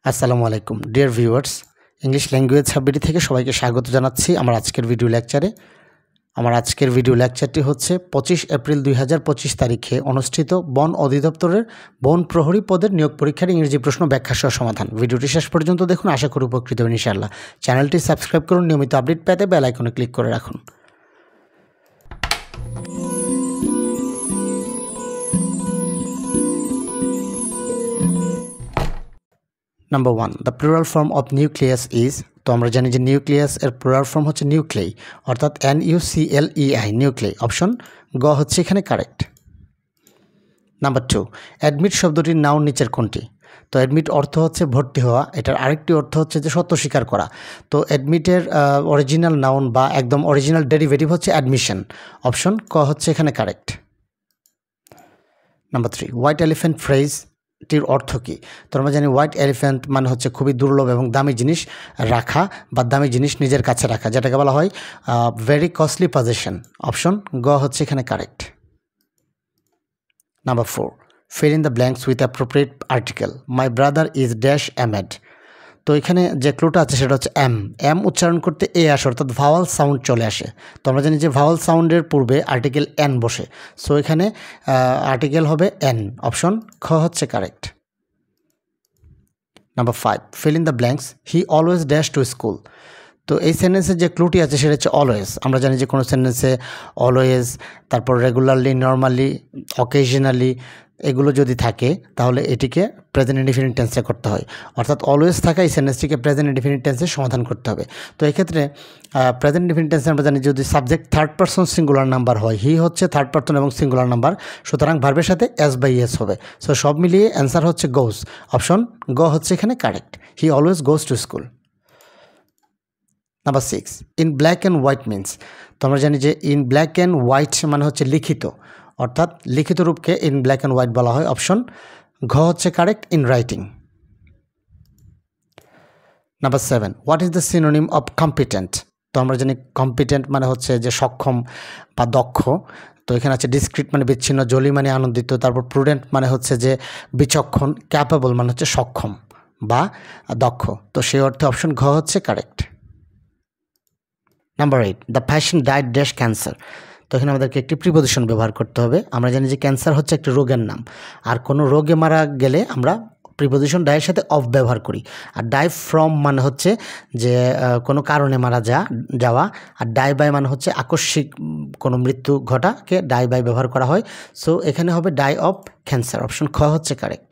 আসসালামু আলাইকুম dear viewers, English language subject থেকে সবাইকে স্বাগত জানাচ্ছি আমার আজকের ভিডিও লেকচারে। আমার আজকের ভিডিও লেকচারটি হচ্ছে 25 এপ্রিল 2025 তারিখে অনুষ্ঠিত বন অধিদপ্তরের বন প্রহরী পদের নিয়োগ পরীক্ষার ইংরেজি প্রশ্ন ব্যাখ্যা সহ সমাধান। ভিডিওটি শেষ পর্যন্ত দেখুন, আশা করি উপকৃত হবেন ইনশাআল্লাহ। চ্যানেলটি সাবস্ক্রাইব করুন, নিয়মিত আপডেট পেতে বেল আইকনে ক্লিক করে রাখুন। Number 1, the plural form of nucleus is. তো আমরা জানি যে নিউক্লিয়াস এর প্লুরাল ফর্ম হচ্ছে নিউক্লেই, অর্থাৎ NUCLEI, নিউক্লেই। অপশন গ হচ্ছে এখানে কারেক্ট। নাম্বার 2, অ্যাডমিট শব্দটির নাউন নিচের কোনটি? তো অ্যাডমিট অর্থ হচ্ছে ভর্তি হওয়া, এটার আরেকটি অর্থ হচ্ছে যে সত্য স্বীকার করা। তো অ্যাডমিটের অরিজিনাল নাউন বা একদম অরিজিনাল ডেরিভেটিভ হচ্ছে অ্যাডমিশন। অপশন ক হচ্ছে এখানে কারেক্ট। নাম্বার 3, হোয়াইট এলিফ্যান্ট ফ্রেজটির অর্থ কী? তো আমরা জানি হোয়াইট এলিফ্যান্ট মানে হচ্ছে খুবই দুর্লভ এবং দামি জিনিস রাখা বা দামি জিনিস নিজের কাছে রাখা, যেটাকে বলা হয় ভেরি কস্টলি পজেশন। অপশন গ হচ্ছে এখানে correct. Number 4, fill in the blanks with appropriate article. My brother is dash amad. তো এখানে যে ক্লুটা আছে সেটা হচ্ছে এম উচ্চারণ করতে এ আসে, অর্থাৎ ভাওয়াল সাউন্ড চলে আসে। তো আমরা জানি যে ভাওয়াল সাউন্ডের পূর্বে আর্টিকেল এন বসে, সো এখানে আর্টিকেল হবে এন। অপশন খ হচ্ছে correct. Number 5, fill in the blanks. He always dash to school. তো এই সেন্টেন্সের যে ক্লুটি আছে সেটা হচ্ছে অলওয়েজ। আমরা জানি যে কোনো সেন্টেন্সে অলওয়েজ, তারপর রেগুলারলি, নর্মালি, অকেশনালি এগুলো যদি থাকে তাহলে এটিকে প্রেজেন্ট ইনডিফিনিট টেন্সে করতে হয়, অর্থাৎ অলওয়েজ থাকা এই সেন্টেন্সটিকে প্রেজেন্ট ইনডিফিনিট টেন্সে সমাধান করতে হবে। তো এক্ষেত্রে প্রেজেন্ট ইনডিফিনিট টেন্সে আমরা জানি যদি subject third person singular number হয়, হি হচ্ছে থার্ড পারসন এবং সিঙ্গুলার নাম্বার, সুতরাং ভার্বের সাথে এস বাই এস হবে। সো সব মিলিয়ে অ্যান্সার হচ্ছে গোজ। অপশন গ হচ্ছে এখানে correct. He always goes to school. Number 6, in black and white means. তো আমরা জানি যে ইন ব্ল্যাক অ্যান্ড হোয়াইট মানে হচ্ছে লিখিত, অর্থাৎ লিখিত রূপকে ইন ব্ল্যাক অ্যান্ড হোয়াইট বলা হয়। অপশন ঘ হচ্ছে correct, in writing. Number 7, what is the synonym of competent? তো আমরা জানি কম্পিটেন্ট মানে হচ্ছে যে সক্ষম বা দক্ষ। তো এখানে আছে ডিসক্রিট মানে বিচ্ছিন্ন, জলি মানে আনন্দিত, তারপর প্রুডেন্ট মানে হচ্ছে যে বিচক্ষণ, ক্যাপেবল মানে হচ্ছে সক্ষম বা দক্ষ। তো সেই অর্থে অপশন ঘ হচ্ছে correct. Number 8, the patient died dash cancer. তো এখানে আমাদেরকে একটি প্রিপোজিশন ব্যবহার করতে হবে। আমরা জানি যে ক্যান্সার হচ্ছে একটি রোগের নাম, আর কোনো রোগে মারা গেলে আমরা প্রিপোজিশন ডাইয়ের সাথে অফ ব্যবহার করি। আর ডাই ফ্রম মানে হচ্ছে যে কোনো কারণে মারা যাওয়া, আর ডাই বাই মানে হচ্ছে আকস্মিক কোনো মৃত্যু ঘটাকে ডাই বাই ব্যবহার করা হয়। সো এখানে হবে ডাই অফ ক্যান্সার। অপশন খ হচ্ছে correct.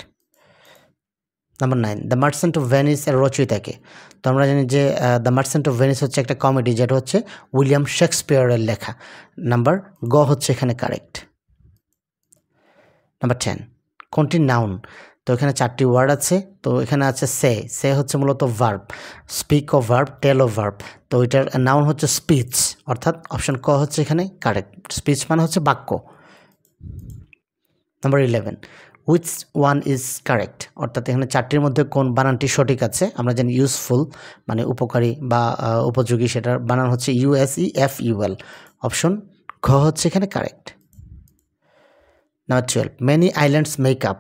Number 9, the merchant of Venice এর রচয়িতাকে? তো আমরা জানি যে দ্য মার্চেন্ট অফ ভেনিস হচ্ছে একটা কমেডি, যেটা হচ্ছে উইলিয়াম শেক্সপিয়ারের লেখা। নাম্বার গ হচ্ছে এখানে কারেক্ট। নাম্বার 10, কোনটি নাউন? তো এখানে 4টি ওয়ার্ড আছে। তো এখানে আছে সে হচ্ছে মূলত verb, speak of verb, tell of verb. তো এটার নাউন হচ্ছে স্পিচ, অর্থাৎ অপশন ক হচ্ছে এখানে কারেক্ট। স্পিচ মানে হচ্ছে বাক্য। Number 11, which one is correct? অর্থাৎ এখানে 4টির মধ্যে কোন বানানটি সঠিক আছে? আমরা জানি ইউজফুল মানে উপকারী বা উপযোগী, সেটার বানান হচ্ছে USEFUL। অপশন ঘ হচ্ছে এখানে correct. Number 12, many islands make up.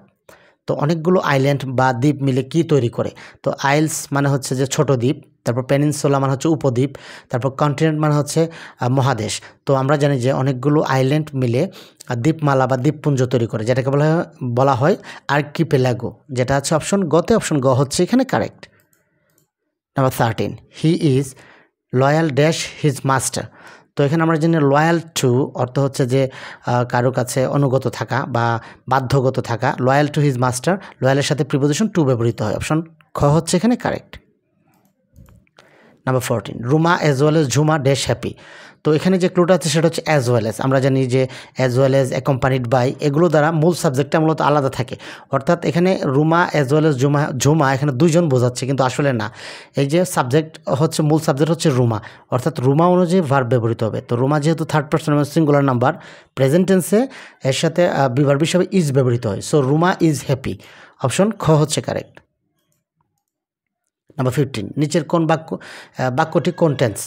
তো অনেকগুলো আইল্যান্ড বা দ্বীপ মিলে কি তৈরি করে? তো আইলস মানে হচ্ছে যে ছোট দ্বীপ, তারপর পেনিনসুলা মানে হচ্ছে উপদ্বীপ, তারপর কন্টিনেন্ট মানে হচ্ছে মহাদেশ। তো আমরা জানি যে অনেকগুলো আইল্যান্ড মিলে দ্বীপমালা বা দ্বীপপুঞ্জ তৈরি করে, যেটাকে বলা হয় আর্কিপেলাগো, যেটা আছে অপশন গতে। অপশন গ হচ্ছে এখানে correct. Number 13, he is loyal dash his master. তো এখানে আমরা জানি লয়াল টু অর্থ হচ্ছে যে কারো কাছে অনুগত থাকা বা বাধ্যগত থাকা। লয়াল টু হিজ মাস্টার, লয়ালের সাথে প্রিপোজিশন টু ব্যবহৃত হয়। অপশন খ হচ্ছে এখানে correct. Number 14, Ruma as well as Jhuma dash happy. তো এখানে যে ক্লুটা আছে সেটা হচ্ছে অ্যাজ ওয়েল এজ। আমরা জানি যে as well as, accompanied by, এগুলো দ্বারা মূল সাবজেক্টটা মূলত আলাদা থাকে। অর্থাৎ এখানে Ruma as well as Jhuma এখানে দুইজন বোঝাচ্ছে, কিন্তু আসলে না। এই যে সাবজেক্ট হচ্ছে, মূল সাবজেক্ট হচ্ছে রুমা, অর্থাৎ রুমা অনুযায়ী ভার্ব ব্যবহৃত হবে। তো রুমা যেহেতু থার্ড পারসন এবং সিঙ্গুলার নাম্বার, প্রেজেন্ট টেন্সে এর সাথে ভার্ব হিসাবে ইজ ব্যবহৃত হয়। So Ruma is happy. Option খ হচ্ছে কারেক্ট। নাম্বার 15, নিচের কোন বাক্যটি কোন tense?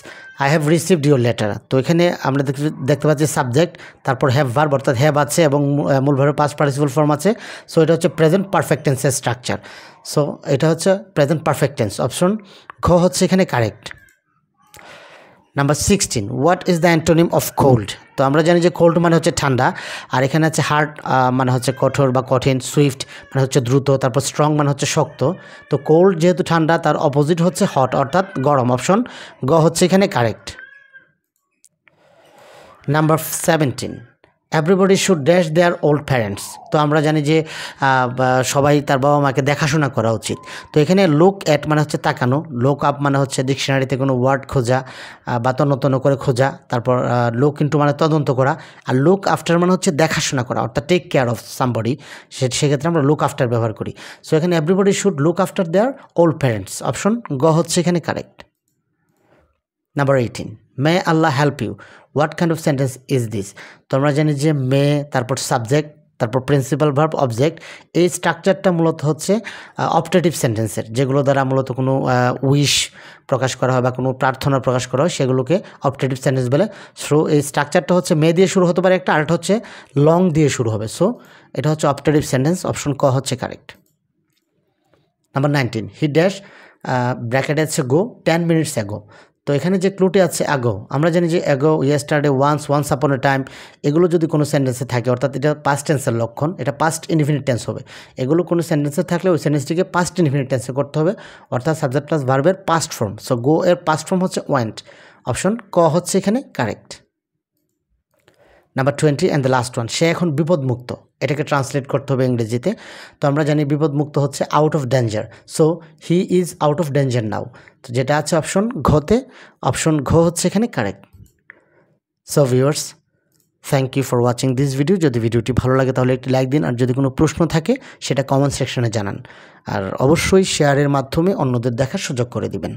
I have received your letter. তো এখানে আমরা দেখতে পাচ্ছি সাবজেক্ট, তারপর হ্যাভ ভার্ব অর্থাৎ হ্যাভ আছে এবং মূল ভার্বের পাস্ট পার্টিসিপল ফর্ম আছে। সো এটা হচ্ছে প্রেজেন্ট পারফেক্ট টেন্সের স্ট্রাকচার। সো এটা হচ্ছে প্রেজেন্ট পারফেক্ট টেন্স, অপশন ঘ হচ্ছে এখানে correct. Number 16, what is the antonym of cold? তো আমরা জানি যে কোল্ড মানে হচ্ছে ঠান্ডা, আর এখানে আছে হার্ড মানে হচ্ছে কঠোর বা কঠিন, সুইফট মানে হচ্ছে দ্রুত, তারপর স্ট্রং মানে হচ্ছে শক্ত। তো কোল্ড যেহেতু ঠান্ডা, তার অপোজিট হচ্ছে হট অর্থাৎ গরম, অপশন গ হচ্ছে এখানে correct. Number 17, everybody should dash their old parents. তো আমরা জানি যে সবাই তার বাবা মাকে দেখাশোনা করা উচিত। তো এখানে লুক অ্যাট মানে হচ্ছে তাকানো, লুক আপ মানে হচ্ছে ডিকশনারিতে কোনো ওয়ার্ড খোঁজা বা তন্ন করে খোঁজা, তারপর লুক ইন্টু মানে তদন্ত করা, আর লুক আফটার মানে হচ্ছে দেখাশোনা করা অর্থাৎ টেক কেয়ার অফ সামবডি, সেক্ষেত্রে আমরা লুক আফটার ব্যবহার করি। সো এখানে everybody should look after their old parents, option গ হচ্ছে এখানে correct. Number 18, may Allah help you, what kind of sentence is this? তো আমরা জানি যে মে, তারপর সাবজেক্ট, তারপর প্রিন্সিপাল ভার্ব, অবজেক্ট, এই স্ট্রাকচারটা মূলত হচ্ছে অপটেটিভ সেন্টেন্সের, যেগুলো দ্বারা মূলত কোনো উইশ প্রকাশ করা হয় বা কোনো প্রার্থনা প্রকাশ করা হয়, সেগুলোকে অপটেটিভ সেন্টেন্স বলে। সো এই স্ট্রাকচারটা হচ্ছে মে দিয়ে শুরু হতে পারে একটা, আরেকটা হচ্ছে লং দিয়ে শুরু হবে। সো এটা হচ্ছে অপটেটিভ সেন্টেন্স, অপশন ক হচ্ছে correct. Number 19, he dash bracket আছে গো 10 minutes অ্যাগো। তো এখানে যে ক্লুটি আছে অ্যাগো, আমরা জানি যে অ্যাগো, ইয়েস্টারডে, ওয়ান্স আপন এ টাইম, এগুলো যদি কোনো সেন্টেন্সে থাকে অর্থাৎ এটা পাস্ট টেন্সের লক্ষণ, এটা পাস্ট ইনডিফিনিট টেন্স হবে। এগুলো কোনো সেন্টেন্সে থাকলে ওই সেন্টেন্সটিকে পাস্ট ইনডিফিনিট টেন্সে করতে হবে অর্থাৎ সাবজেক্ট প্লাস ভার্বের পাস্ট ফর্ম। সো গো এর পাস্ট ফর্ম হচ্ছে ওয়েন্ট, অপশন ক হচ্ছে এখানে correct. Number 20 and the last one, সে এখন বিপদমুক্ত, এটাকে ট্রান্সলেট করতে হবে ইংরেজিতে। তো আমরা জানি বিপদমুক্ত হচ্ছে out of danger, so he is out of danger now. তো যেটা আছে অপশন ঘতে, অপশন ঘ হচ্ছে এখানে correct. So viewers, thank you for watching this video. যদি ভিডিওটি ভালো লাগে তাহলে একটি লাইক দিন, আর যদি কোনো প্রশ্ন থাকে সেটা কমেন্ট সেকশনে জানান, আর অবশ্যই শেয়ারের মাধ্যমে অন্যদের দেখার সুযোগ করে দিবেন।